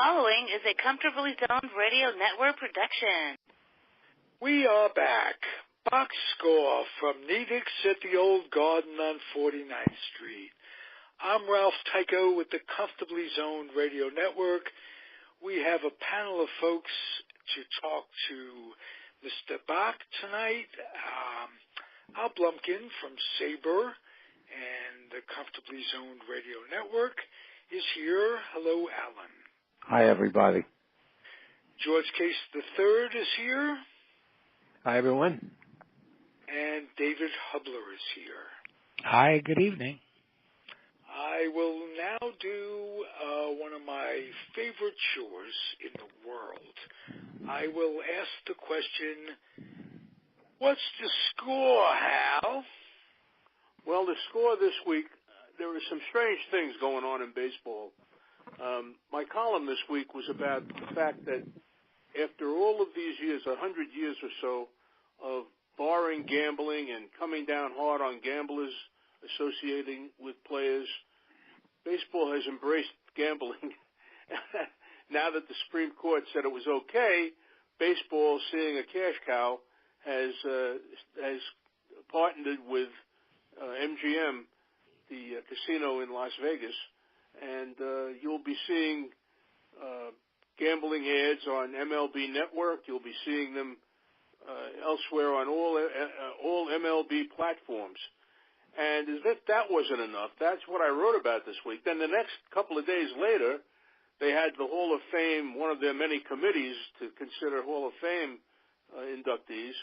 following is a Comfortably Zoned Radio Network production. We are back. Bock score from Nedick's at the Old Garden on 49th Street. I'm Ralph Tycho with the Comfortably Zoned Radio Network. We have a panel of folks to talk to Mr. Bock tonight. Al Blumkin from Sabre and the Comfortably Zoned Radio Network is here. Hello, Alan. Hi, everybody. George Case III is here. Hi, everyone. And David Hubler is here. Hi, good evening. I will now do one of my favorite chores in the world. I will ask the question, what's the score, Hal? Well, the score this week, there were some strange things going on in baseball. My column this week was about the fact that after all of these years, 100 years or so, of barring gambling and coming down hard on gamblers associating with players, baseball has embraced gambling. Now that the Supreme Court said it was okay, baseball, seeing a cash cow, has partnered with MGM, the casino in Las Vegas, and you'll be seeing gambling ads on MLB Network. You'll be seeing them elsewhere on all MLB platforms. And as if that wasn't enough, that's what I wrote about this week. Then the next couple of days later, they had the Hall of Fame, one of their many committees to consider Hall of Fame inductees,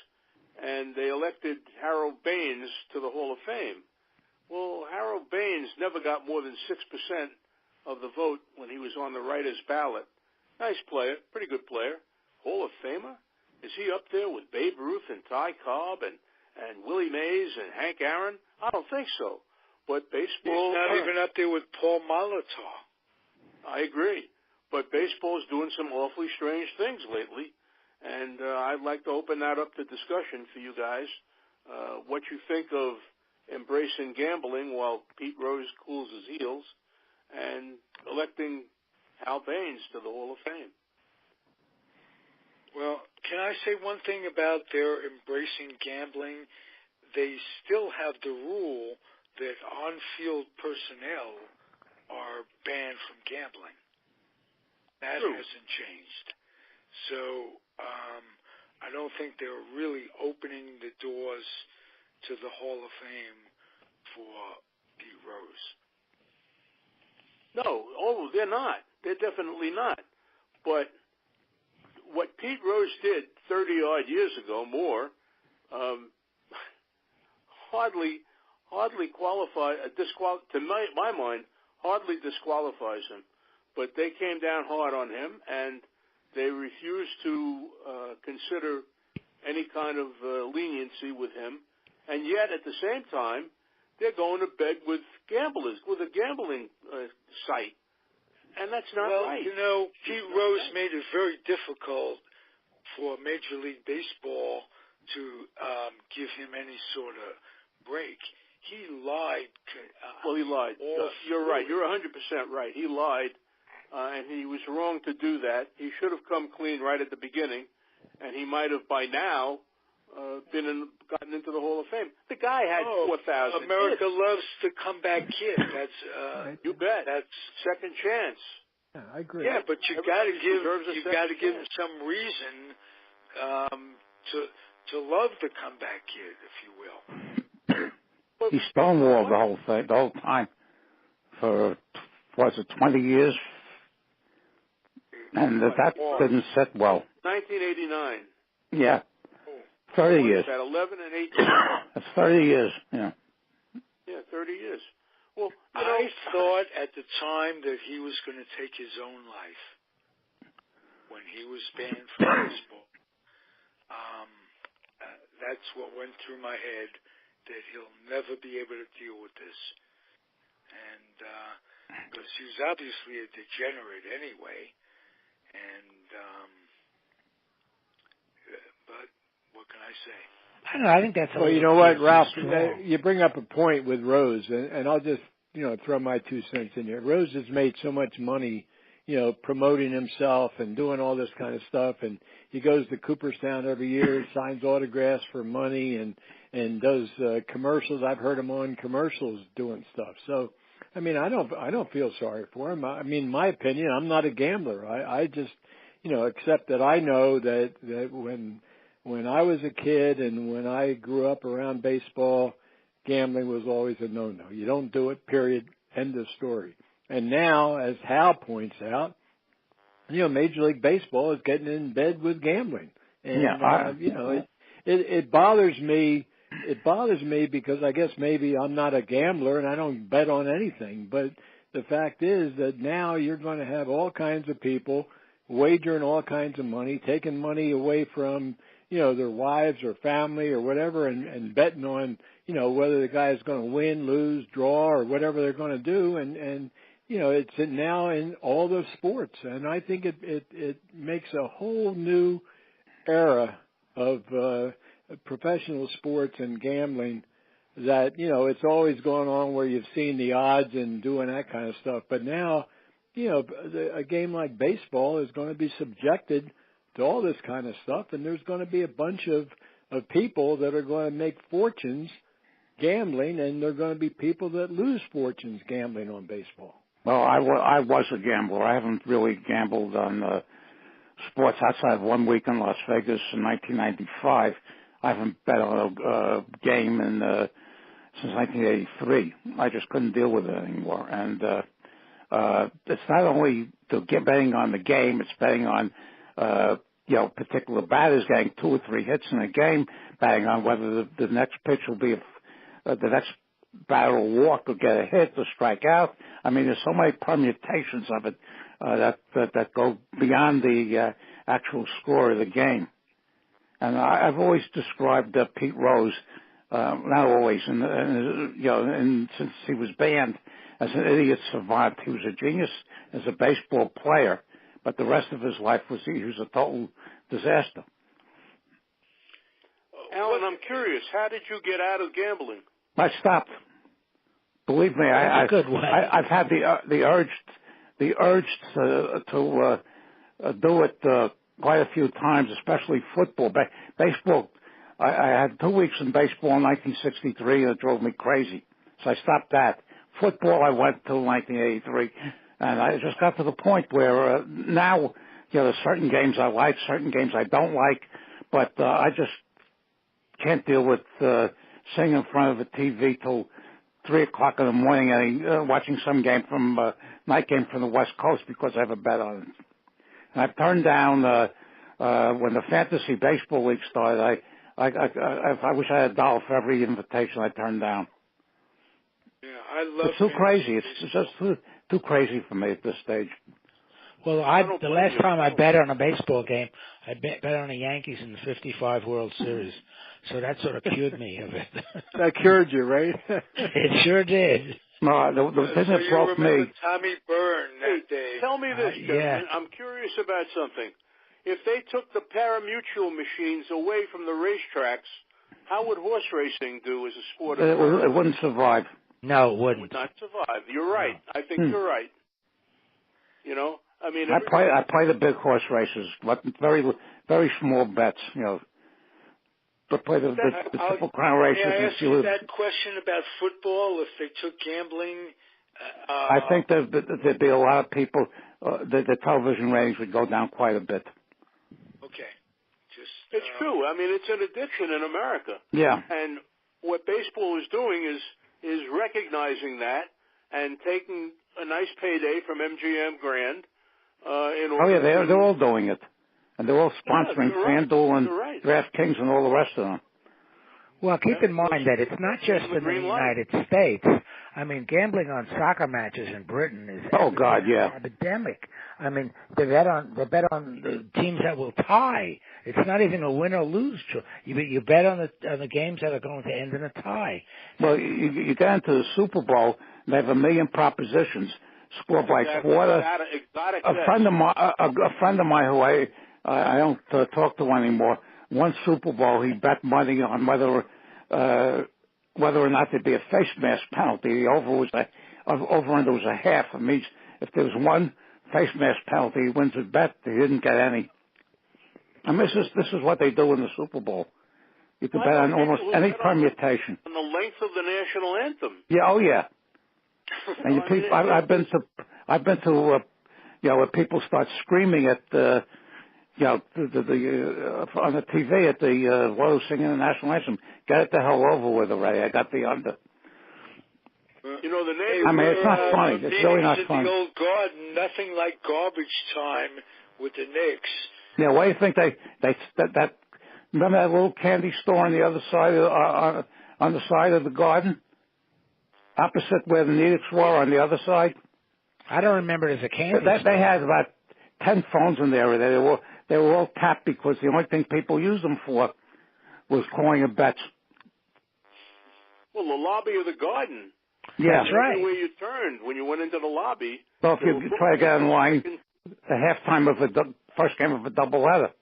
and they elected Harold Baines to the Hall of Fame. Well, Harold Baines never got more than 6% of the vote when he was on the writer's ballot. Nice player, pretty good player. Hall of Famer? Is he up there with Babe Ruth and Ty Cobb and Willie Mays and Hank Aaron? I don't think so. But baseball... He's not even up there with Paul Molitor. I agree. But baseball's doing some awfully strange things lately, and I'd like to open that up to discussion for you guys. What you think of embracing gambling while Pete Rose cools his heels and electing Hal Baines to the Hall of Fame. Well, can I say one thing about their embracing gambling? They still have the rule that on-field personnel are banned from gambling. That hasn't changed. So I don't think they're really opening the doors to the Hall of Fame for Pete Rose. No, they're not. They're definitely not. But what Pete Rose did 30-odd years ago, more, hardly to my mind, hardly disqualifies him. But they came down hard on him, and they refused to consider any kind of leniency with him. And yet, at the same time, they're going to bed with gamblers, with a gambling site. And that's not right. Well, you know, Pete Rose made it very difficult for Major League Baseball to give him any sort of break. He lied. He lied. You're right. You're 100% right. He lied, and he was wrong to do that. He should have come clean right at the beginning, and he might have by now gotten into the Hall of Fame. The guy had 4,000 America kids. loves the comeback kid. That's you bet. That's second chance. Yeah, I agree. Yeah, but you got to give him some reason to love the comeback kid, if you will. He stonewalled the whole time for 20 years, and that didn't sit well. 1989. Yeah. 30 years. At 11 and 18. That's 30 years, yeah. Yeah, 30 years. Well, I thought at the time that he was going to take his own life when he was banned from baseball. That's what went through my head, that he'll never be able to deal with this. And because he was obviously a degenerate anyway. And but what can I say? I don't know. I think that's well. You know what, Ralph? You bring up a point with Rose, and I'll just throw my 2 cents in here. Rose has made so much money promoting himself and doing all this kind of stuff. And he goes to Cooperstown every year, signs autographs for money, and does commercials. I've heard him on commercials doing stuff. So, I mean, I don't feel sorry for him. I mean, my opinion, I'm not a gambler. I just, except that I know that when I was a kid and when I grew up around baseball, gambling was always a no-no. You don't do it, period, end of story. And now, as Hal points out, Major League Baseball is getting in bed with gambling. And, it bothers me. It bothers me because I guess maybe I'm not a gambler and I don't bet on anything. But the fact is that now you're going to have all kinds of people wagering all kinds of money, taking money away from, their wives or family or whatever, and betting on, whether the guy is going to win, lose, draw, or whatever they're going to do. And it's now in all the sports. And I think it makes a whole new era of professional sports and gambling that, it's always going on where you've seen the odds and doing that kind of stuff. But now, a game like baseball is going to be subjected to all this kind of stuff, and there's going to be a bunch of people that are going to make fortunes gambling, and there are going to be people that lose fortunes gambling on baseball. Well, I was a gambler. I haven't really gambled on sports outside of 1 week in Las Vegas in 1995. I haven't bet on a game since 1983. I just couldn't deal with it anymore. And it's not only betting on the game, it's betting on particular batters getting 2 or 3 hits in a game, betting on whether the next pitch will be the next batter will walk or get a hit or strike out. I mean, there's so many permutations of it that go beyond the actual score of the game. And I've always described Pete Rose, not always, and since he was banned, as an idiot savant. He was a genius as a baseball player, but the rest of his life he was a total disaster. Alan, I'm curious, how did you get out of gambling? I stopped. Believe me, I've had the urge to do it quite a few times, especially football. Baseball, I had 2 weeks in baseball in 1963, and it drove me crazy. So I stopped that. Football, I went till 1983, and I just got to the point where now, there's certain games I like, certain games I don't like, but I just can't deal with sitting in front of the TV till 3 o'clock in the morning and watching some game night game from the West Coast because I have a bet on it. And I've turned down when the fantasy baseball league started. I wish I had $1 for every invitation I turned down. Yeah, I love. It's too crazy. It's just too crazy for me at this stage. Well, the last time I bet on a baseball game, I bet on the Yankees in the '55 World Series. So that sort of cured me of it. That cured you, right? It sure did. No, the thing that broke me. Tommy Byrne that day. Tell me this, yeah. I'm curious about something. If they took the pari-mutuel machines away from the racetracks, how would horse racing do as a sport? It wouldn't survive. No, it wouldn't. It would not survive. You're right. I think you're right. I mean, I play the big horse races, but very, very small bets, But play the Triple Crown races. May I ask you that question about football? If they took gambling, I think there'd be a lot of people. The television ratings would go down quite a bit. Okay, it's true. I mean, it's an addiction in America. Yeah. And what baseball is doing is recognizing that and taking a nice payday from MGM Grand. They're all doing it. And they're all sponsoring FanDuel and DraftKings and all the rest of them. Well, keep in mind that it's not just in the United States. I mean, gambling on soccer matches in Britain is epidemic. I mean, they bet on the teams that will tie. It's not even a win or lose. You bet on the games that are going to end in a tie. Well, you get into the Super Bowl, they have 1 million propositions, score by quarter. A friend of mine who I don't talk to anymore. One Super Bowl, he bet money on whether or not there'd be a face mask penalty. The over under was a half. It means if there was 1 face mask penalty, he wins a bet. He didn't get any. I mean, this is what they do in the Super Bowl. You can bet on almost any permutation. On the length of the national anthem. Yeah, oh yeah. And I've been to where people start screaming at on the TV at the while singing the national anthem. Get it the hell over with already. I got the under. You know the name. I mean, it's not funny. It's really not funny. The old garden, nothing like garbage time with the Knicks. Yeah, why do you think that remember that little candy store on the other side on the side of the garden, opposite where the Nedicks were on the other side? I don't remember it as a candy store. They had about 10 phones in there. They were all tapped because the only thing people used them for was calling a bets. Well, the lobby of the garden. Yeah, that's right. Everywhere you turned when you went into the lobby. Well, if you try to get in line, the halftime of the first game of a doubleheader,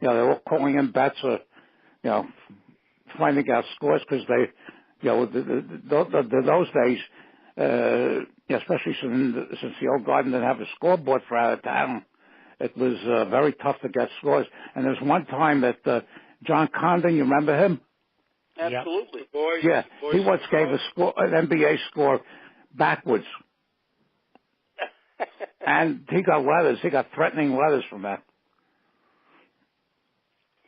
they're all calling in bets or, finding out scores because they, those days, especially since the old garden didn't have a scoreboard for out of town, it was very tough to get scores. And there's one time that John Condon, you remember him? Absolutely. Yep. He once gave an NBA score backwards. And he got letters. He got threatening letters from that.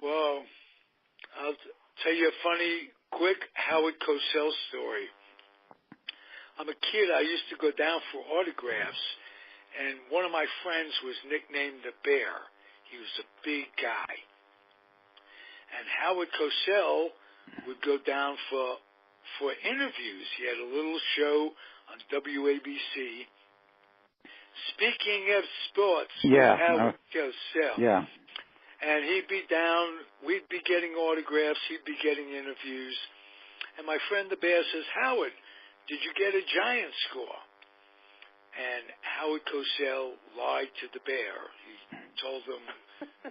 Well, I'll tell you a funny, quick Howard Cosell story. I'm a kid. I used to go down for autographs, and one of my friends was nicknamed the Bear. He was a big guy. And Howard Cosell would go down for interviews. He had a little show on WABC. Speaking of sports, Howard Cosell. Yeah. And he'd be down, we'd be getting autographs, he'd be getting interviews. And my friend the Bear says, Howard, did you get a Giant score? And Howard Cosell lied to the Bear. He told him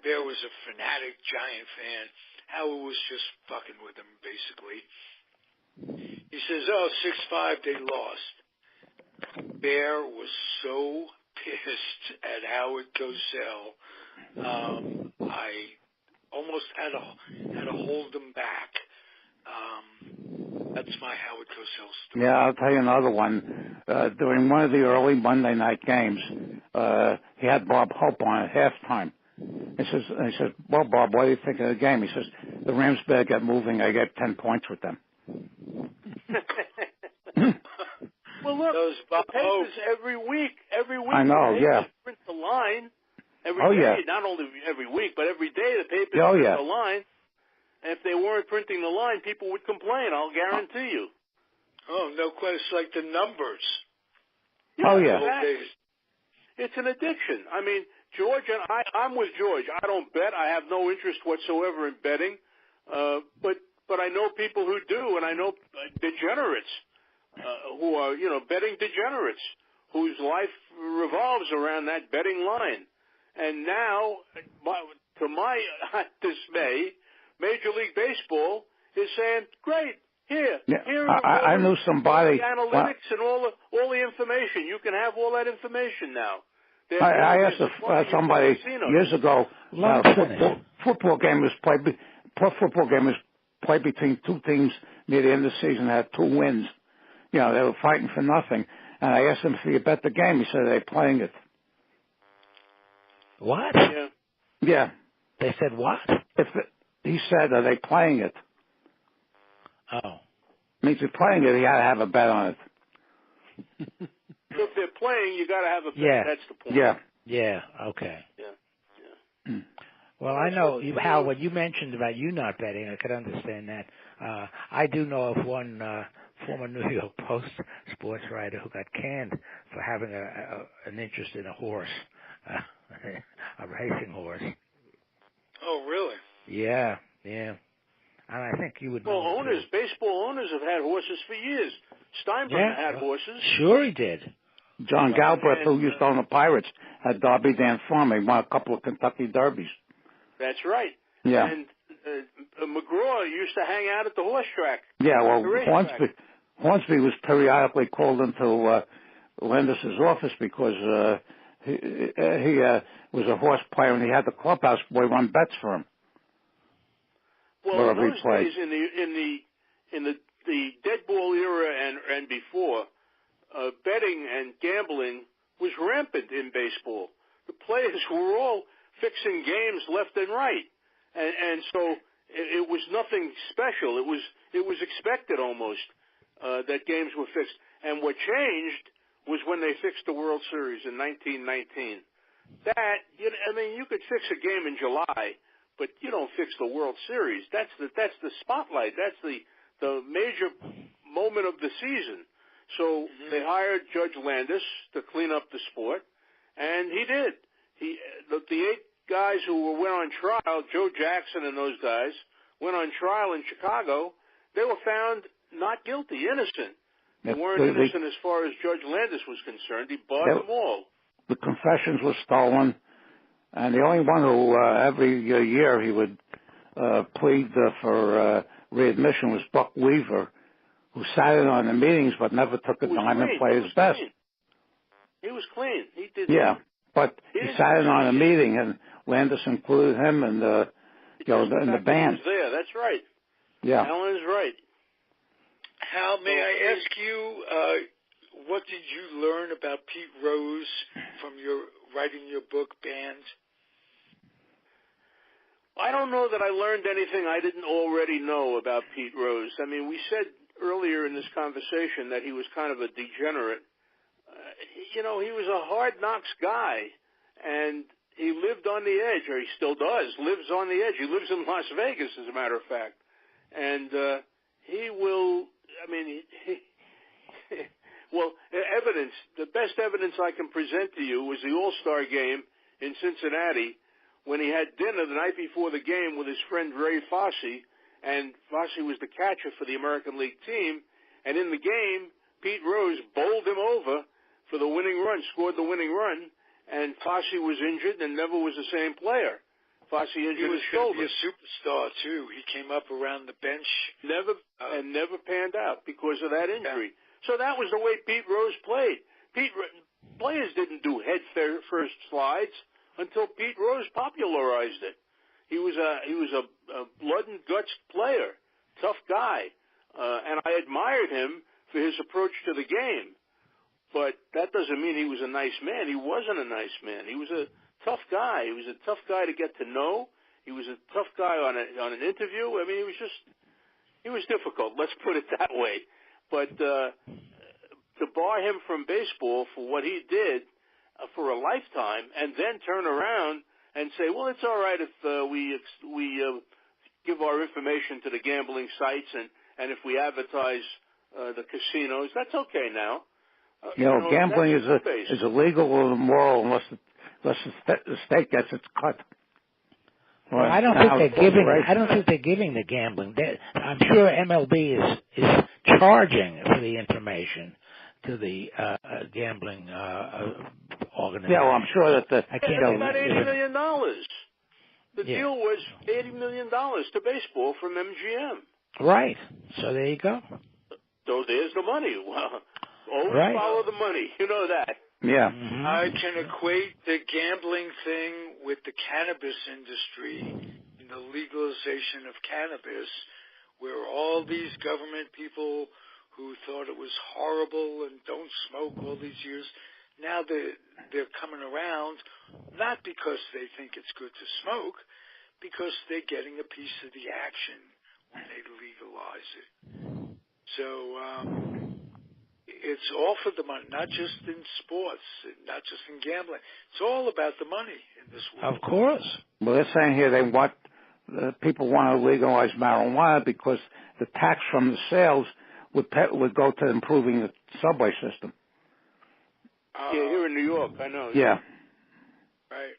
Bear was a fanatic Giant fan. Howard was just fucking with him, basically. He says, 6-5, they lost. Bear was so pissed at Howard Cosell, I almost had to hold him back. That's my Howard Cosell story. Yeah, I'll tell you another one. During one of the early Monday night games, he had Bob Hope on at halftime. He says, well, Bob, what do you think of the game? He says, the Rams better get moving. I get 10 points with them. Well, look, the papers every week. I know, yeah. Print the line every day. Not only every week, but every day the papers print the line. And if they weren't printing the line, people would complain, I'll guarantee you. Oh, no question. It's like the numbers. Exactly. It's an addiction. I mean, George, and I'm with George. I don't bet. I have no interest whatsoever in betting. But I know people who do, and I know degenerates who are, betting degenerates whose life revolves around that betting line. And now, to my dismay, Major League Baseball is saying, great, here I knew somebody. The analytics and all the information. You can have all that information now. I asked somebody years ago, football game was played between two teams near the end of the season that had 2 wins. They were fighting for nothing. And I asked him if he bet the game. He said, they're playing it. What? Yeah. They said what? He said, are they playing it? Oh. Means they're playing it, he had to have a bet on it. If they're playing, you got to have a bet. Yeah. That's the point. Yeah, okay. Yeah. Well, I know, Hal, when you mentioned about you not betting, I could understand that. I do know of one former New York Post sports writer who got canned for having an interest in a horse, a racing horse. Oh, really? Yeah. And I think you would know. Well, baseball owners have had horses for years. Steinbrenner had horses. Sure he did. John Galbraith, who used to own the Pirates, had Darby Dan Farm. He won a couple of Kentucky Derbies. That's right. Yeah. And McGraw used to hang out at the horse track. Yeah, well, Hornsby was periodically called into Landis's office because he was a horse player, and he had the clubhouse boy run bets for him. Well, in those days, in the dead ball era and before, betting and gambling was rampant in baseball. The players were all fixing games left and right, and so it was nothing special. It was expected almost that games were fixed. And what changed was when they fixed the World Series in 1919. You could fix a game in July, but you don't fix the World Series. That's the spotlight. That's the major moment of the season. So they hired Judge Landis to clean up the sport, and he did. The 8 guys who went on trial, Joe Jackson and those guys, went on trial in Chicago. They were found not guilty, innocent. They weren't innocent as far as Judge Landis was concerned. He barred them all. The confessions were stolen, and the only one who every year he would plead for readmission was Buck Weaver, who sat in on the meetings but never took a dime and played his best. He was clean. He did. Yeah, but he sat in on a meeting, and Landis included him in the in the band. He was there. That's right. Yeah. Alan is right. Hal, may I ask you, what did you learn about Pete Rose from your writing your book, Banned? I don't know that I learned anything I didn't already know about Pete Rose. I mean, we said earlier in this conversation that he was kind of a degenerate. He was a hard-knocks guy, and he lived on the edge, or he still does, lives on the edge. He lives in Las Vegas, as a matter of fact. And he will, evidence, the best evidence I can present to you was the All-Star game in Cincinnati when he had dinner the night before the game with his friend Ray Fosse, and Fosse was the catcher for the American League team, and in the game, Pete Rose bowled him over for the winning run, scored the winning run, and Fosse was injured and never was the same player. Fosse injured his shoulder. He was going to be a superstar, too. He came up around the bench. Never panned out because of that injury. Yeah. So that was the way Pete Rose played. Players didn't do head-first slides until Pete Rose popularized it. He was a blood and guts player, tough guy, and I admired him for his approach to the game. But that doesn't mean he was a nice man. He wasn't a nice man. He was a tough guy. He was a tough guy to get to know. He was a tough guy on an interview. I mean, he was difficult. Let's put it that way. But to bar him from baseball for what he did for a lifetime, and then turn around and say, well, it's all right if we give our information to the gambling sites and if we advertise the casinos, that's okay now. Gambling is illegal or immoral unless the state gets its cut. Well, I don't think they're giving the gambling. I'm sure MLB is charging for the information to the gambling organization. Yeah, well, I'm sure that it's about $80 million. The deal was $80 million to baseball from MGM. Right. So there you go. So there's the money. Well, always follow the money. You know that. Yeah. Mm-hmm. I can equate the gambling thing with the cannabis industry and the legalization of cannabis, where all these government people who thought it was horrible and don't smoke all these years, now they're coming around, not because they think it's good to smoke, because they're getting a piece of the action when they legalize it. So it's all for the money, not just in sports, not just in gambling. It's all about the money in this world. Of course. Well, they're saying here people want to legalize marijuana because the tax from the sales would go to improving the subway system. Here in New York, I know. Yeah. Right.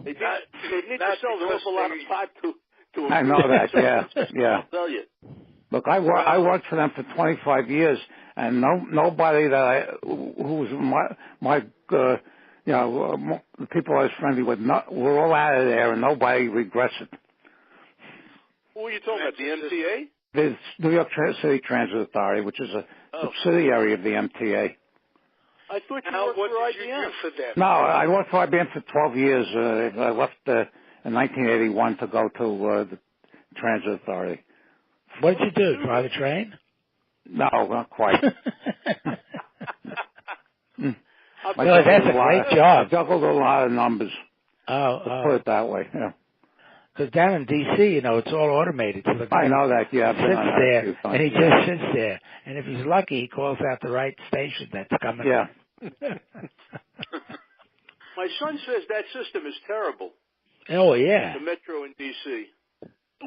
They need to sell an awful lot of pot to I know that, yeah. I'll tell you. Look, I worked for them for 25 years, and nobody who was the people I was friendly with, we're all out of there, and nobody regrets it. Who are you talking about, the MTA? The New York City Transit Authority, which is a subsidiary of the MTA. I thought you worked for IBM. What did you do for them? No, I worked for IBM for 12 years. I left in 1981 to go to the Transit Authority. What did you do? Drive a train? No, not quite. No, that's a great job. I juggled a lot of numbers. Let's put it that way. Yeah. Because down in D.C., it's all automated. So the guy I know that. Yeah, sits there, and he just sits there. And if he's lucky, he calls out the right station that's coming. Yeah. My son says that system is terrible. Oh, yeah. The Metro in D.C.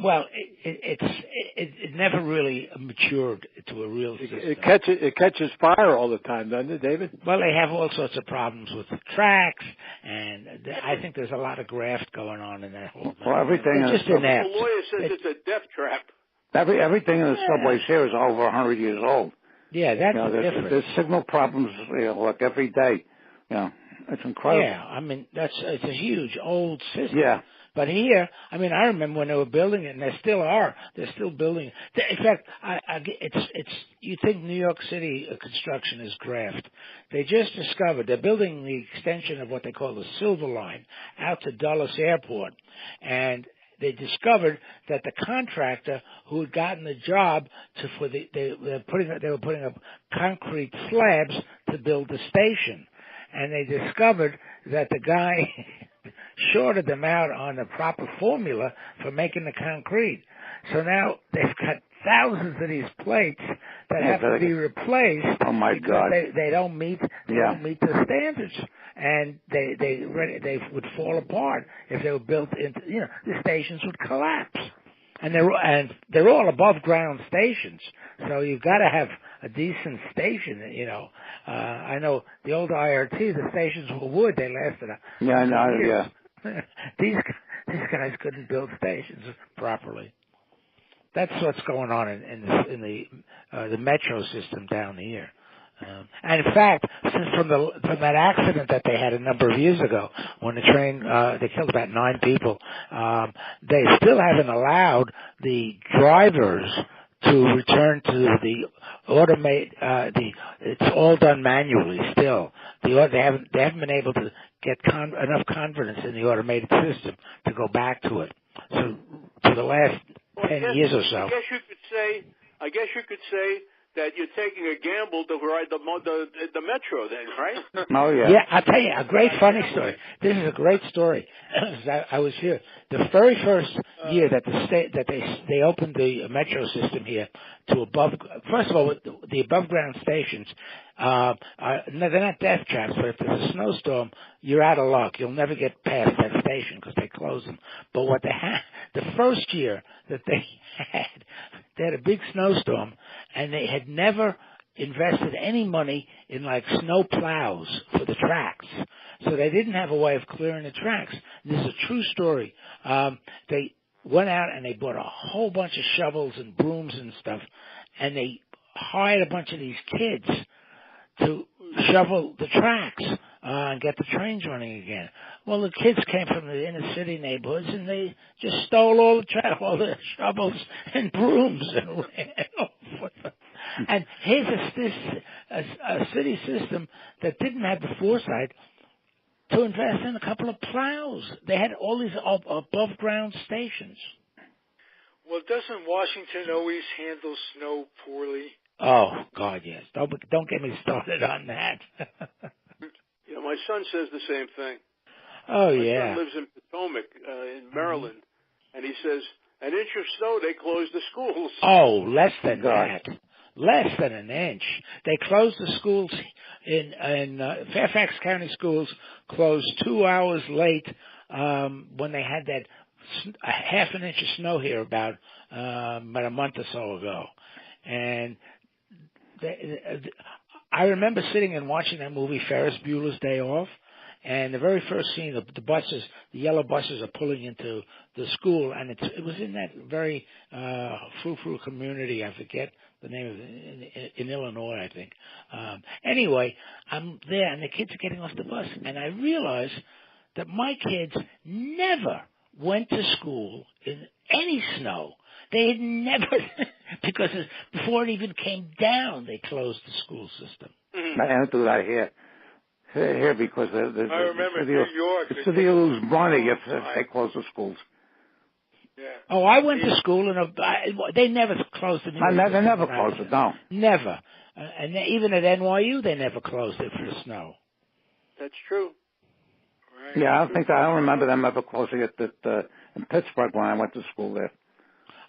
Well, it never really matured to a real system. It catches fire all the time, doesn't it, David? Well, they have all sorts of problems with the tracks, and I think there's a lot of graft going on in that whole. Well, everything it's just inept. The lawyer says it's a death trap. Everything in the subways here is over 100 years old. Yeah, that's different. There's signal problems, like every day. It's incredible. Yeah, I mean it's a huge old system. Yeah. But here, I mean, I remember when they were building it, and they still are. They're still building it. In fact, it's. You think New York City construction is graft? They just discovered they're building the extension of what they call the Silver Line out to Dulles Airport, and they discovered that the contractor who had gotten the job they were putting up concrete slabs to build the station, and they discovered that the guy shorted them out on the proper formula for making the concrete. So now they've got thousands of these plates that have to be replaced. Oh my God! They don't meet the standards, and they would fall apart if they were built into. The stations would collapse, and they're all above ground stations. So you've got to have a decent station. I know the old IRT, the stations were wood. They lasted years. Yeah. These guys couldn't build stations properly. That's what's going on in the metro system down here. And in fact, since from that accident that they had a number of years ago, when the train they killed about 9 people, they still haven't allowed the drivers to return to the automate. It's all done manually still. They haven't been able to get enough confidence in the automated system to go back to it. So for the last 10 years or so. I guess you could say that you're taking a gamble to ride the metro then, right? Oh, yeah. Yeah, I'll tell you a great funny story. This is a great story. I was here. The very first year that they opened the metro system here to first of all, the above ground stations, they're not death traps, but if there's a snowstorm, you're out of luck. You'll never get past that station because they close them. But what they had, the first year that they had a big snowstorm, and they had never invested any money in like snow plows for the tracks. So they didn't have a way of clearing the tracks. This is a true story. They went out and they bought a whole bunch of shovels and brooms and stuff, and they hired a bunch of these kids to shovel the tracks and get the trains running again. Well, the kids came from the inner city neighborhoods, and they just stole all the shovels and brooms and ran off with them. And here's a city system that didn't have the foresight to invest in a couple of plows. They had all these above-ground stations. Well, doesn't Washington always handle snow poorly? Oh, God, yes. Don't get me started on that. My son says the same thing. Oh, My yeah. son lives in Potomac, in Maryland, and he says, an inch of snow, they close the schools. Oh, less than that. Less than an inch. They closed the schools in Fairfax County schools closed 2 hours late when they had that a half an inch of snow here about a month or so ago. And I remember sitting and watching that movie, Ferris Bueller's Day Off, and the very first scene, the yellow buses are pulling into the school, and it was in that very frou-frou community, I forget the name of it, in Illinois, I think. Anyway, I'm there, and the kids are getting off the bus, and I realize that my kids never went to school in any snow. They had never, because before it even came down, they closed the school system. I don't do that here. here because I remember New York. The city will lose money if they close the schools. Yeah. Oh, I went to school and they never closed it. They never closed it. No. Never. And even at NYU, they never closed it for the snow. That's true. Right. Yeah, I don't remember them ever closing it in Pittsburgh when I went to school there.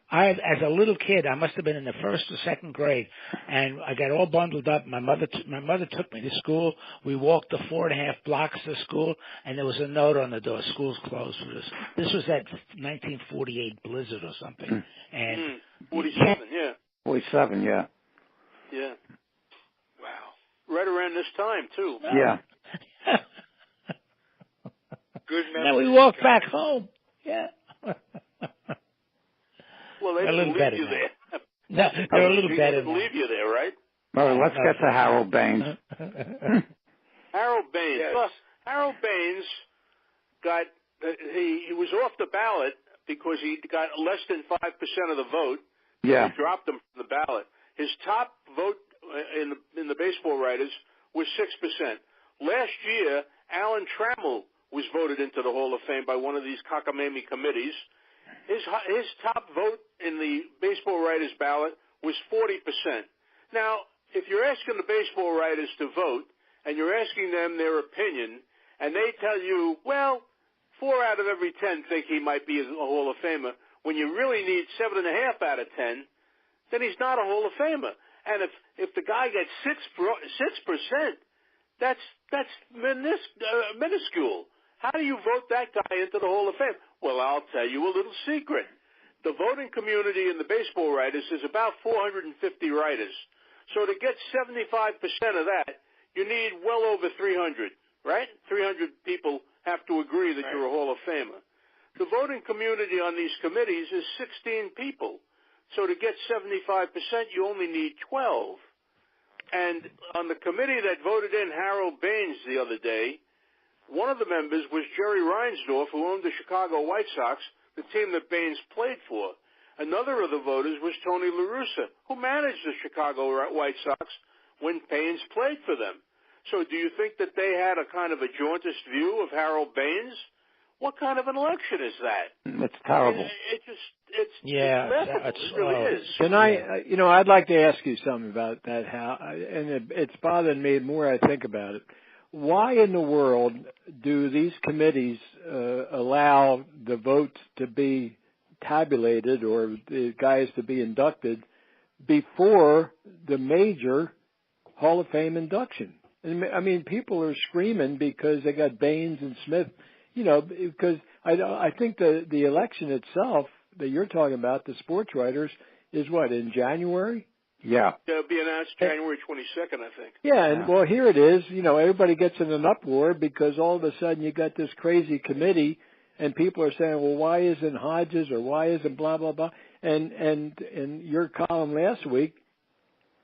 As a little kid, I must have been in the first or second grade, and I got all bundled up. My mother took me to school. We walked the 4.5 blocks to school, and there was a note on the door: "School's closed for this." This was that 1948 blizzard or something. And 47, yeah. 47, yeah. Yeah. Wow. Right around this time too. Yeah. Good memory. Then we walked back home. Yeah. Well, they didn't leave you there. No, they're a little better. They didn't leave you there, right? Well, let's get to Harold Baines. Harold Baines. Yes. Well, Harold Baines got he was off the ballot because he got less than 5% of the vote. Yeah. They dropped him from the ballot. His top vote in the baseball writers was 6%. Last year, Alan Trammell was voted into the Hall of Fame by one of these cockamamie committees. His top vote in the baseball writers ballot was 40%. Now, if you're asking the baseball writers to vote and you're asking them their opinion, and they tell you, well, 4 out of every 10 think he might be a Hall of Famer, when you really need 7.5 out of 10, then he's not a Hall of Famer. And if the guy gets 6%, that's minuscule. How do you vote that guy into the Hall of Fame? Well, I'll tell you a little secret. The voting community in the baseball writers is about 450 writers. So to get 75% of that, you need well over 300, right? 300 people have to agree that you're a Hall of Famer. The voting community on these committees is 16 people. So to get 75%, you only need 12. And on the committee that voted in Harold Baines the other day, one of the members was Jerry Reinsdorf, who owned the Chicago White Sox, the team that Baines played for. Another of the voters was Tony La Russa, who managed the Chicago White Sox when Baines played for them. So do you think that they had a kind of a jaundiced view of Harold Baines? What kind of an election is that? It's terrible. It's laughable. It really is. Can I'd like to ask you something about that, Hal, and it's bothering me more I think about it. Why in the world do these committees allow the votes to be tabulated or the guys to be inducted before the major Hall of Fame induction? I mean, people are screaming because they got Baines and Smith, because I think the election itself that you're talking about, the sports writers, is what, in January? Yeah. It'll be announced January 22nd, I think. Yeah, and well, here it is. Everybody gets in an uproar because all of a sudden you got this crazy committee, and people are saying, well, why isn't Hodges or why isn't blah blah blah? And in your column last week,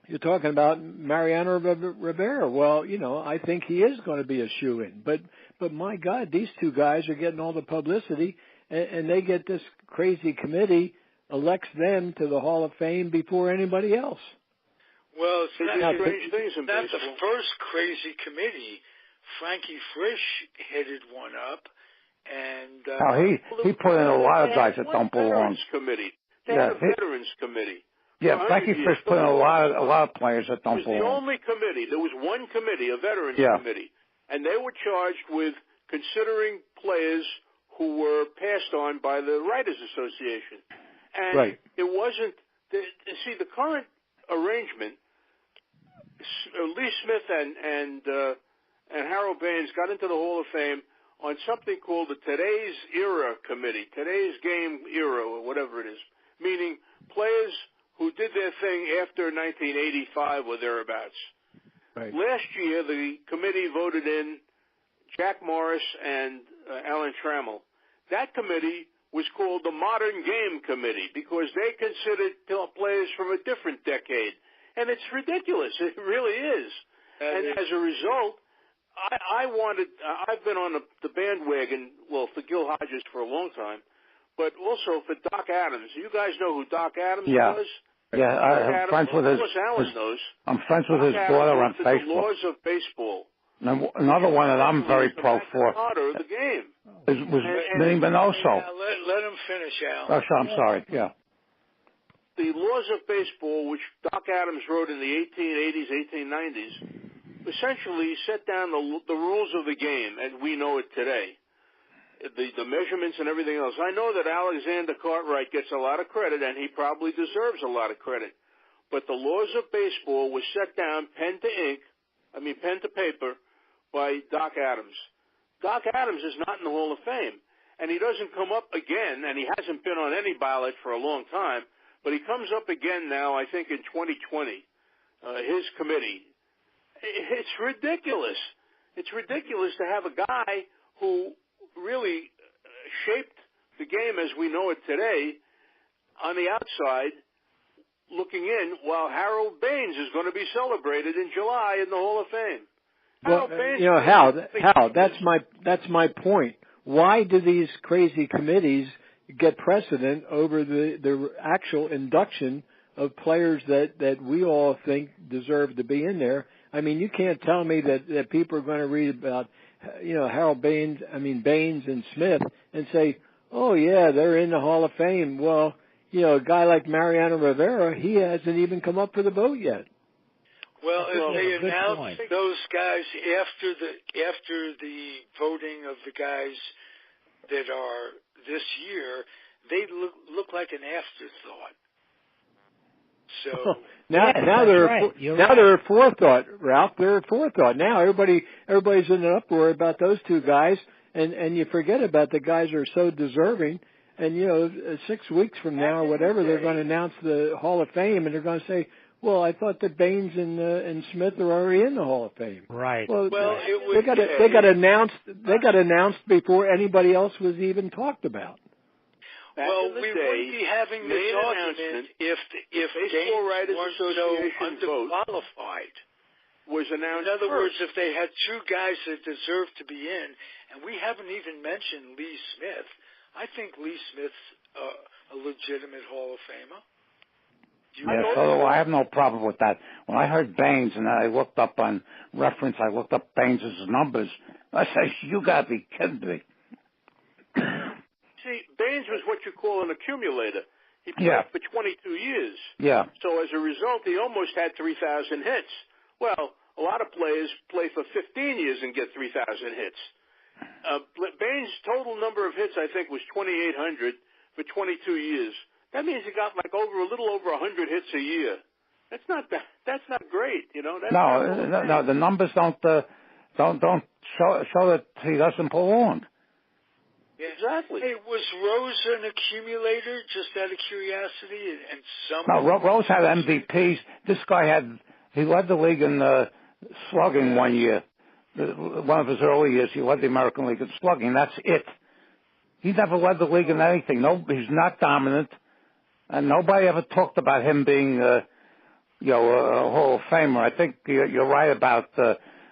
you're talking about Mariano Rivera. Well, I think he is going to be a shoo-in, but my God, these two guys are getting all the publicity, and they get this crazy committee elects them to the Hall of Fame before anybody else. Well, strange things in that's baseball. the first crazy committee. Frankie Frisch headed one up, and he put in a lot of guys that don't belong. They had a veterans committee. Yeah, Frankie Frisch put in a lot of players that don't belong. It was the only committee. There was one committee, a veterans committee, and they were charged with considering players who were passed on by the Writers Association. And it wasn't, the current arrangement, Lee Smith and Harold Baines got into the Hall of Fame on something called the Today's Era Committee, Today's Game Era, or whatever it is, meaning players who did their thing after 1985 or thereabouts. Right. Last year, the committee voted in Jack Morris and Alan Trammell. That committee was called the Modern Game Committee because they considered players from a different decade. And it's ridiculous. It really is. And as a result, I've been on the bandwagon, for Gil Hodges for a long time, but also for Doc Adams. You guys know who Doc Adams was? Yeah, I'm friends with his. Alan knows. I'm friends with his daughter on Facebook. The laws of baseball. Another one that I'm very pro for of the game. was Vinny Minoso. Let him finish, Al. Oh, I'm sorry. Yeah. The laws of baseball, which Doc Adams wrote in the 1880s, 1890s, essentially set down the rules of the game as we know it today. The measurements and everything else. I know that Alexander Cartwright gets a lot of credit, and he probably deserves a lot of credit. But the laws of baseball were set down pen to paper, by Doc Adams. Doc Adams is not in the Hall of Fame, and he doesn't come up again, and he hasn't been on any ballot for a long time, but he comes up again now, I think, in 2020, his committee. It's ridiculous. It's ridiculous to have a guy who really shaped the game as we know it today on the outside looking in, while Harold Baines is going to be celebrated in July in the Hall of Fame. Well, Hal, that's my point. Why do these crazy committees get precedent over the actual induction of players that we all think deserve to be in there? I mean, you can't tell me that people are going to read about, Harold Baines and Smith and say, oh yeah, they're in the Hall of Fame. Well, a guy like Mariano Rivera, he hasn't even come up for the vote yet. Well, if they announce those guys after the voting of the guys that are this year, they look like an afterthought. So now they're a forethought, Ralph. They're a forethought. Now everybody's in an uproar about those two guys, and you forget about the guys who are so deserving. And 6 weeks from now or whatever, they're going to announce the Hall of Fame, and they're going to say, well, I thought that Baines and Smith are already in the Hall of Fame. Right. Well, they got announced before anybody else was even talked about. Well, we wouldn't be having this argument if Baseball Writers Association underqualified. Was announced. In other first. words, if they had two guys that deserve to be in, and we haven't even mentioned Lee Smith, I think Lee Smith's a legitimate Hall of Famer. So I have no problem with that. When I heard Baines and I looked up on reference, I looked up Baines' numbers. I said, you got to be kidding me. See, Baines was what you call an accumulator. He played for 22 years. Yeah. So as a result, he almost had 3,000 hits. Well, a lot of players play for 15 years and get 3,000 hits. Baines' total number of hits, I think, was 2,800 for 22 years. That means he got a little over 100 hits a year. That's not great, No, the numbers don't show that he doesn't belong. Yeah, exactly. Hey, was Rose an accumulator, just out of curiosity? And No, Rose had MVPs. This guy he led the league in slugging one year. One of his early years, he led the American League in slugging. That's it. He never led the league in anything. No, he's not dominant. And nobody ever talked about him being, a Hall of Famer. I think you're right about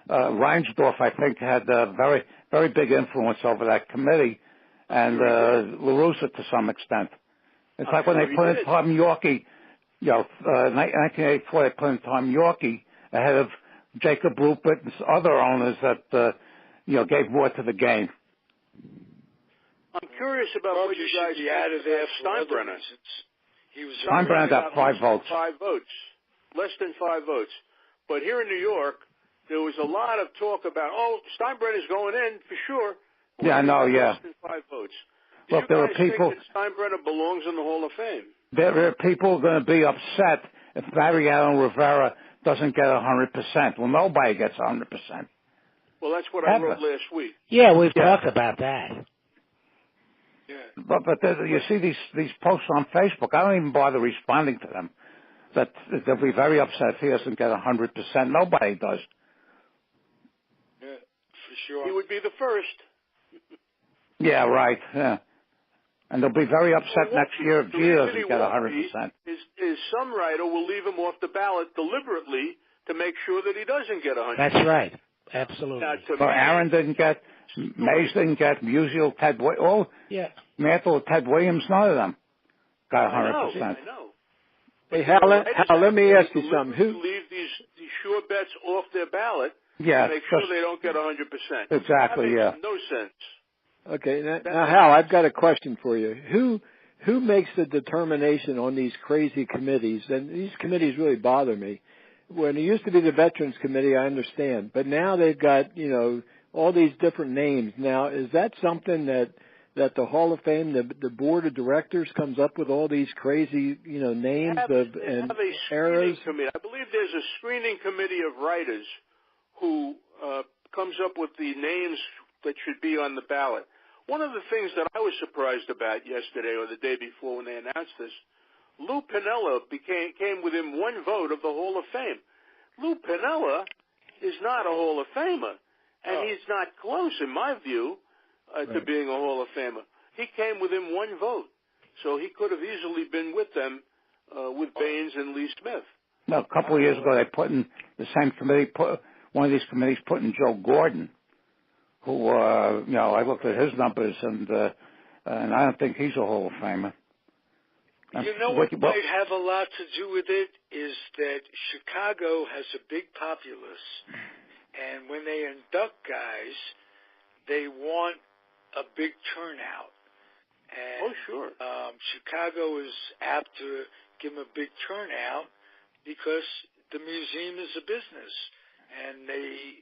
Reinsdorf. I think had a very, very big influence over that committee, and La Russa to some extent. It's like when they put in Tom Yorkie, 1984, they put in Tom Yorkie ahead of Jacob Rupert and other owners that gave more to the game. I'm curious about what you guys think about Steinbrenner. Steinbrenner got 5 votes. 5 votes. Less than 5 votes. But here in New York, there was a lot of talk about, Steinbrenner's going in for sure. Yeah, I know, yeah. Less than 5 votes. Look, there are people. Think that Steinbrenner belongs in the Hall of Fame? There are people going to be upset if Mariano Rivera doesn't get 100%. Well, nobody gets 100%. Well, that's what I wrote last week. Yeah, we've talked about that. Yeah. But you see these posts on Facebook. I don't even bother responding to them. But they'll be very upset if he doesn't get 100%. Nobody does. Yeah, for sure. He would be the first. Yeah, right. Yeah. And they'll be very upset next year if he doesn't get 100%. Is some writer will leave him off the ballot deliberately to make sure that he doesn't get 100%. That's right. Absolutely. So Aaron didn't get, Mays didn't get, Musial, Ted Williams, Mantle, Ted Williams, none of them got 100%. I know. Hey, Hal, let me ask you something. Who leave these sure bets off their ballot Yeah. To make sure they don't get 100%. Exactly, that makes no sense. Okay, now Hal, I've got a question for you. Who makes the determination on these crazy committees? And these committees really bother me. When it used to be the Veterans Committee, I understand, but now they've got, all these different names. Now, is that something that the Hall of Fame, the board of directors comes up with all these crazy, names They have and a eras? committee. I believe there's a screening committee of writers who comes up with the names that should be on the ballot. One of the things that I was surprised about yesterday or the day before when they announced this, Lou Piniella came within one vote of the Hall of Fame. Lou Piniella is not a Hall of Famer, and he's not close, in my view, to being a Hall of Famer. He came within one vote, so he could have easily been with them, with Baines and Lee Smith. No, a couple of years ago, they put in the same committee. One of these committees put in Joe Gordon, who, I looked at his numbers, and I don't think he's a Hall of Famer. You know what might have a lot to do with it is that Chicago has a big populace, and when they induct guys, they want a big turnout. And, sure. Chicago is apt to give them a big turnout because the museum is a business, and they,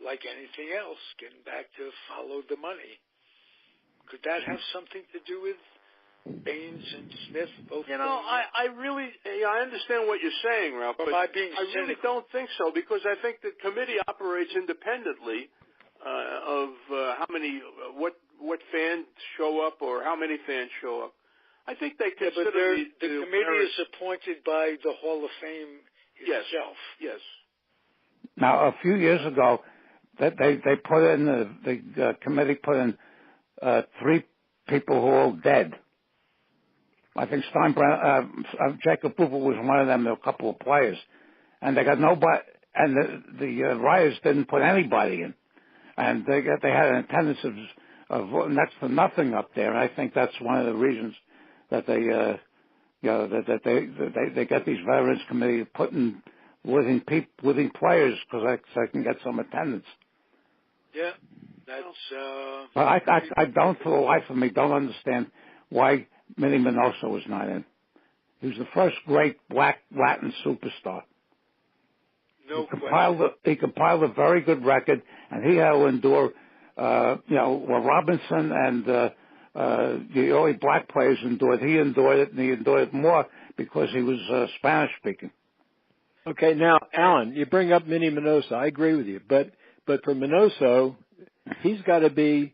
like anything else, getting back to follow the money. Could that have something to do with Baines and Smith both? I really, I understand what you're saying, Ralph, but I really don't think so, because I think the committee operates independently of what fans show up or how many fans show up. I think they consider the committee is appointed by the Hall of Fame itself. Yes. Now, a few years ago, they put in the committee put in 3 people who are all dead. I think Jacob Booper was one of them. There were a couple of players, and they got nobody. And the writers didn't put anybody in, and they had an attendance of next to nothing up there. And I think that's one of the reasons that they they get these veterans committee putting within players because they can get some attendance. Yeah, that's. But I don't, for the life of me, don't understand why Minnie Minoso was not in. He was the first great black Latin superstar. No he compiled a very good record, and he had to endure, Robinson and the early black players endured. He endured it, and he endured it more because he was Spanish speaking. Okay, now Alan, you bring up Minnie Minoso. I agree with you, but for Minoso, he's got to be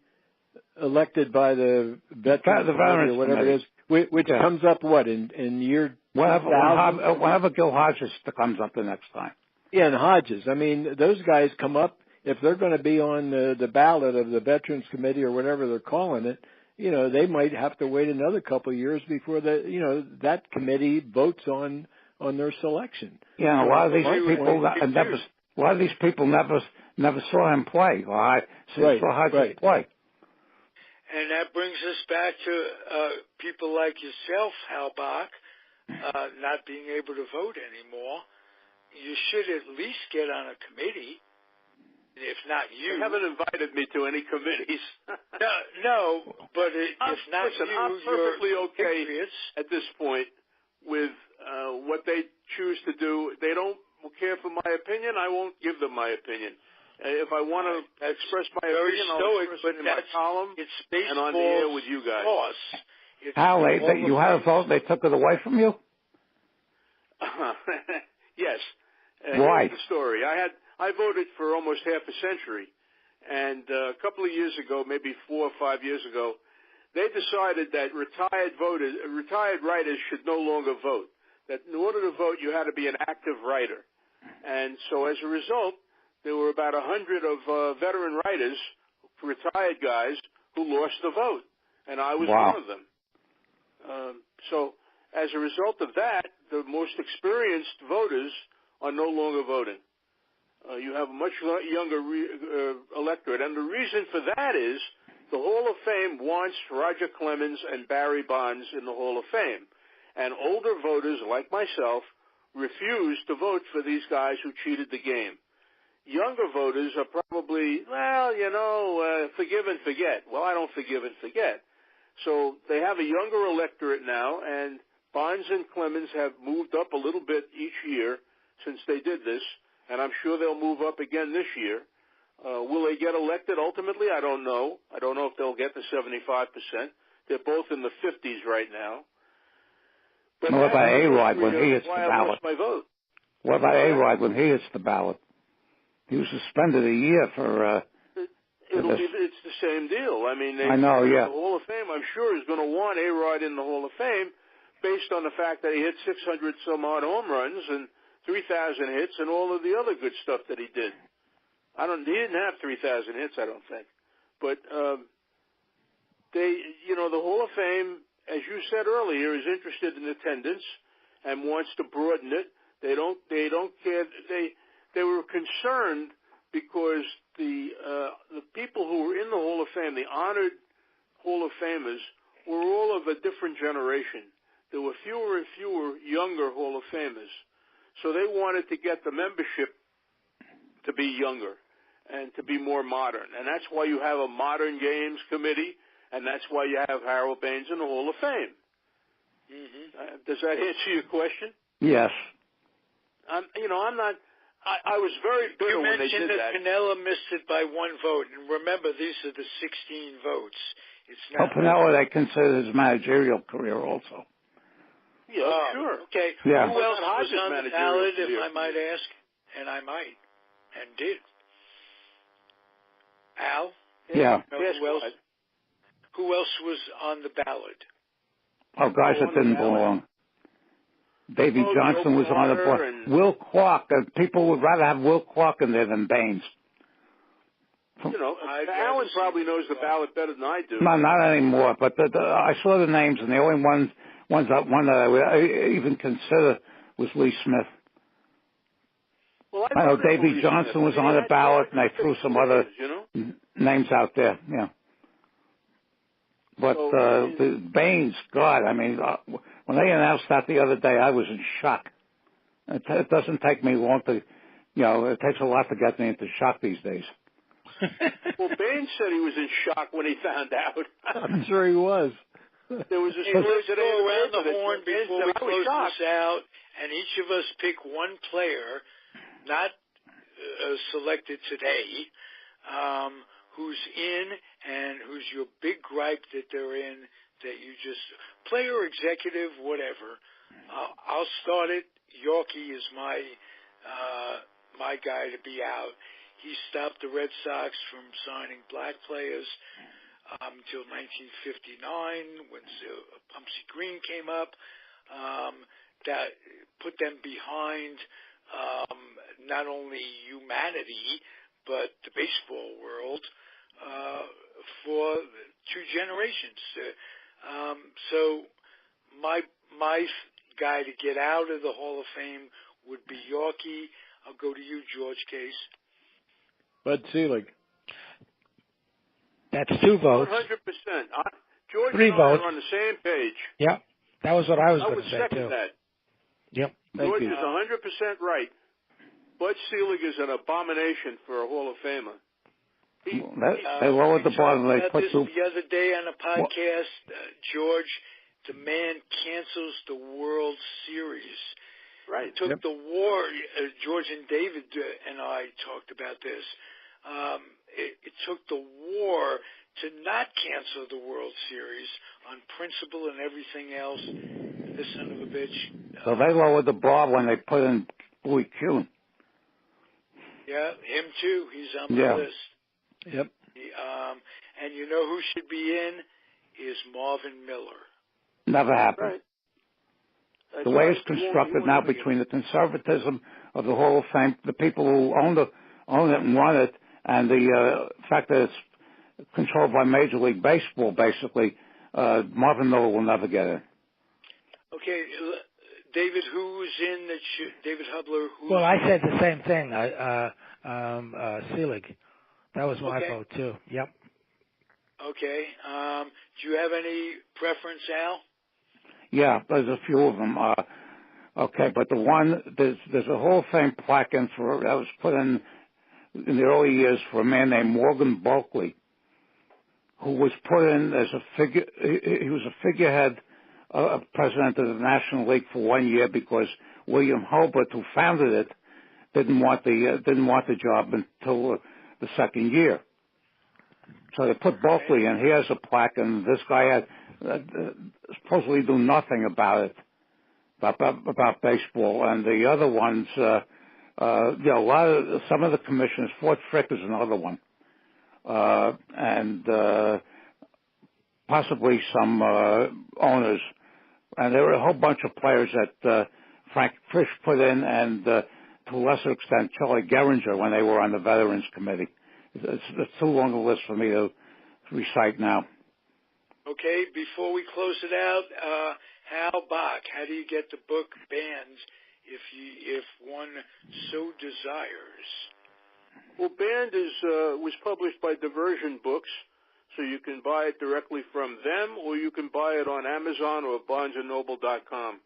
elected by the veterans or whatever it is, which comes up in year whenever Gil Hodges comes up the next time. Yeah, and Hodges. I mean, those guys come up if they're going to be on the ballot of the Veterans Committee or whatever they're calling it. They might have to wait another couple of years before that committee votes on their selection. Yeah, a lot of these people never saw him play. Saw Hodges play. And that brings us back to people like yourself, Hal Bock, not being able to vote anymore. You should at least get on a committee, if not you. You haven't invited me to any committees. No, but if not listen, you, I'm perfectly okay patriots. At this point with what they choose to do. They don't care for my opinion. I won't give them my opinion. If I want to express my opinion, I'll express it in my column and on the air with you guys. Hal, you had a vote, they took it away from you? Yes. Why? Here's the story. I voted for almost half a century, and a couple of years ago, maybe 4 or 5 years ago, they decided that retired writers should no longer vote. That in order to vote, you had to be an active writer. And so as a result, there were about 100 of veteran writers, retired guys, who lost the vote, and I was one of them. So as a result of that, the most experienced voters are no longer voting. You have a much younger electorate, and the reason for that is the Hall of Fame wants Roger Clemens and Barry Bonds in the Hall of Fame, and older voters like myself refuse to vote for these guys who cheated the game. Younger voters are probably, forgive and forget. Well, I don't forgive and forget. So they have a younger electorate now, and Barnes and Clemens have moved up a little bit each year since they did this, and I'm sure they'll move up again this year. Will they get elected ultimately? I don't know. I don't know if they'll get to 75%. They're both in the 50s right now. But what about A-Rod when he hits the ballot? My vote. What about A-Rod when he hits the ballot? He was suspended a year for it's the same deal. I mean, I know, yeah. The Hall of Fame, I'm sure, is going to want A-Rod in the Hall of Fame based on the fact that he hit 600 some odd home runs and 3,000 hits and all of the other good stuff that he did. He didn't have 3,000 hits, I don't think. But the Hall of Fame, as you said earlier, is interested in attendance and wants to broaden it. They don't care. They were concerned because the people who were in the Hall of Fame, the honored Hall of Famers, were all of a different generation. There were fewer and fewer younger Hall of Famers. So they wanted to get the membership to be younger and to be more modern. And that's why you have a modern games committee, and that's why you have Harold Baines in the Hall of Fame. Mm-hmm. Does that answer your question? Yes. I'm not. I was very bitter when they did that. You mentioned that Pinella missed it by one vote, and remember, these are the 16 votes. It's not. Pinella, they consider his managerial career also. Yeah, sure. Okay. Yeah. Who else was on the ballot, if I might ask? And I might, and did. Al? Yeah. Who else was on the ballot? Oh, guys that didn't belong. Davy Johnson was on the board. Will Clark. People would rather have Will Clark in there than Baines. Alan probably knows the ballot better than I do. No, not anymore. But I saw the names, and the only one that I would even consider was Lee Smith. Well, I know Davy Johnson was on the ballot, and they threw some other names out there. Yeah. But the Baines, God, I mean, when they announced that the other day, I was in shock. It doesn't take me long to, it takes a lot to get me into shock these days. Well, Baines said he was in shock when he found out. I'm sure he was. There was a let's go around the horn before we close this out, and each of us pick one player, not selected today, who's in and who's your big gripe that they're in, that you just, player, executive, whatever. I'll start it. Yorkie is my guy to be out. He stopped the Red Sox from signing black players until 1959 when Pumpsy Green came up. That put them behind not only humanity but the baseball world for two generations. So my guy to get out of the Hall of Fame would be Yorkie. I'll go to you, George Case. Bud Selig. That's 2 votes. 100%. George 3 and votes. I are on the same page. Yep. That was what I was going to say, too. I would second that. Yep. George is 100% right. Bud Selig is an abomination for a Hall of Famer. They lowered the bar and they put the other day on a podcast, George, the man cancels the World Series. Right. It took the war. George and David and I talked about this. It took the war to not cancel the World Series on principle and everything else. This son of a bitch. So they lowered the bar when they put in Bowie Kuhn. Yeah, him too. He's on the list. Yep. And you know who should be in is Marvin Miller. Never happened. Right. The way it's constructed now between the conservatism of the Hall of Fame, the people who own it and run it, and the fact that it's controlled by Major League Baseball, basically, Marvin Miller will never get in. Okay, David, who's in? David Hubler. Well, I said the same thing. Selig. That was my vote too. Yep. Okay. Do you have any preference, Al? Yeah, there's a few of them. Okay, but there's a Hall of Fame plaque that was put in the early years for a man named Morgan Bulkley, who was put in as a figure. He was a figurehead, president of the National League for 1 year because William Hobart, who founded it, didn't want the job until the second year. So they put Bulkley in. He has a plaque, and this guy had supposedly do nothing about it, about baseball. And the other ones, some of the commissioners. Fort Frick is another one, and possibly some owners. And there were a whole bunch of players that Frank Fish put in, and to a lesser extent Charlie Gehringer when they were on the Veterans Committee. It's too long a list for me to recite now. Okay, before we close it out, Hal Bock, how do you get the book banned if one so desires? Well, Banned was published by Diversion Books, so you can buy it directly from them, or you can buy it on Amazon or BarnesandNoble.com.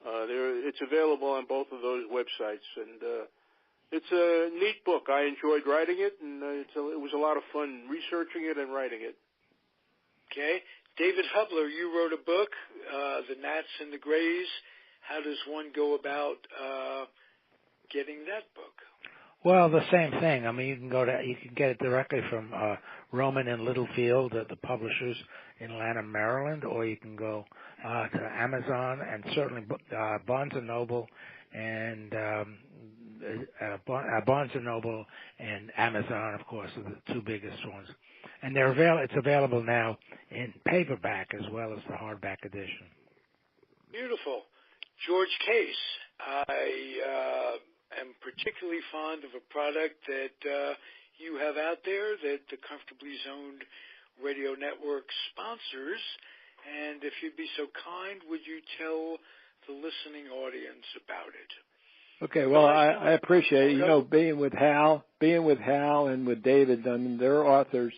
It's available on both of those websites, and it's a neat book. I enjoyed writing it, and it was a lot of fun researching it and writing it. Okay. David Hubler, you wrote a book, The Nats and the Grays. How does one go about getting that book? Well, the same thing. I mean, you can get it directly from Roman and Littlefield, the publishers in Lanham, Maryland, or you can go to Amazon and certainly Barnes and Noble and Barnes and Noble and Amazon, of course, are the two biggest ones. And it's available now in paperback as well as the hardback edition. Beautiful. George Case, I am particularly fond of a product that you have out there that the Comfortably Zoned Radio Network sponsors. And if you'd be so kind, would you tell the listening audience about it? Okay, well, I appreciate it. Being with Hal and with David, I mean, they're authors.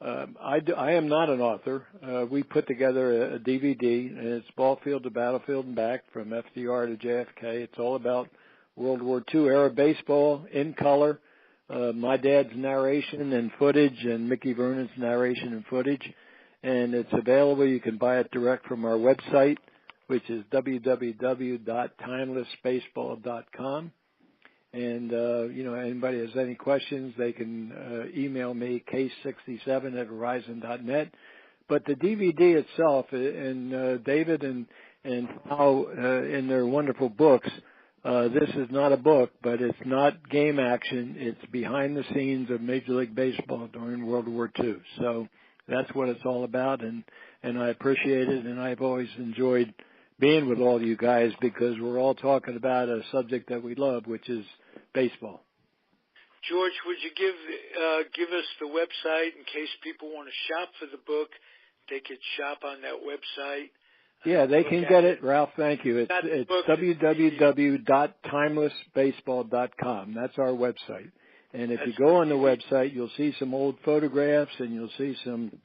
I am not an author. We put together a DVD, and it's Ballfield to Battlefield and back from FDR to JFK. It's all about World War II era baseball in color. My dad's narration and footage, and Mickey Vernon's narration and footage. And it's available. You can buy it direct from our website, which is www.timelessbaseball.com. And, anybody has any questions, they can email me, case67@verizon.net. But the DVD itself, and David and how in their wonderful books, this is not a book, but it's not game action. It's behind the scenes of Major League Baseball during World War II. So that's what it's all about, and I appreciate it, and I've always enjoyed being with all you guys because we're all talking about a subject that we love, which is baseball. George, would you give us the website in case people want to shop for the book? They could shop on that website. Yeah, they can get it, Ralph. Thank you. It's www.timelessbaseball.com. That's our website. And if you go on the website, you'll see some old photographs and you'll see some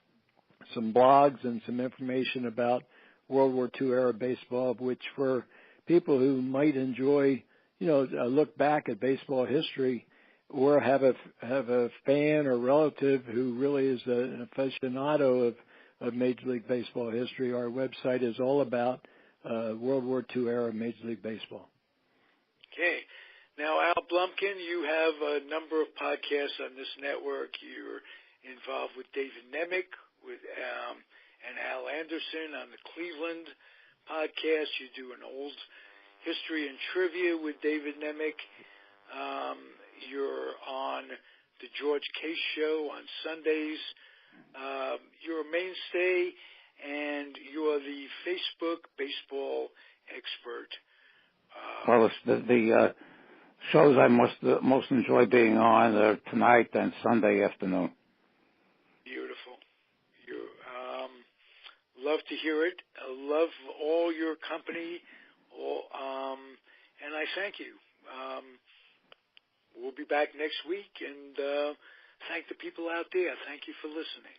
blogs and some information about World War II era baseball, which for people who might enjoy, a look back at baseball history, or have a fan or relative who really is an aficionado of Major League Baseball history, our website is all about World War II era Major League Baseball. Okay. Now, Al Blumkin, you have a number of podcasts on this network. You're involved with David Nedick and Al Anderson on the Cleveland podcast. You do an old history and trivia with David Nedick. You're on the George Case Show on Sundays. You're a mainstay, and you're the Facebook baseball expert. Well, the shows I most enjoy being on are tonight and Sunday afternoon. Beautiful. Love to hear it. I love all your company, and I thank you. We'll be back next week, and thank the people out there. Thank you for listening.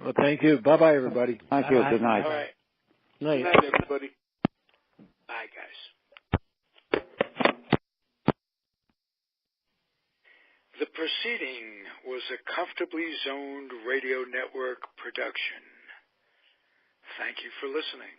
Well, thank you. Bye-bye, everybody. Thank you. Good night. All right. Night. Good night, everybody. Bye, guys. The proceeding was a Comfortably Zoned Radio Network production. Thank you for listening.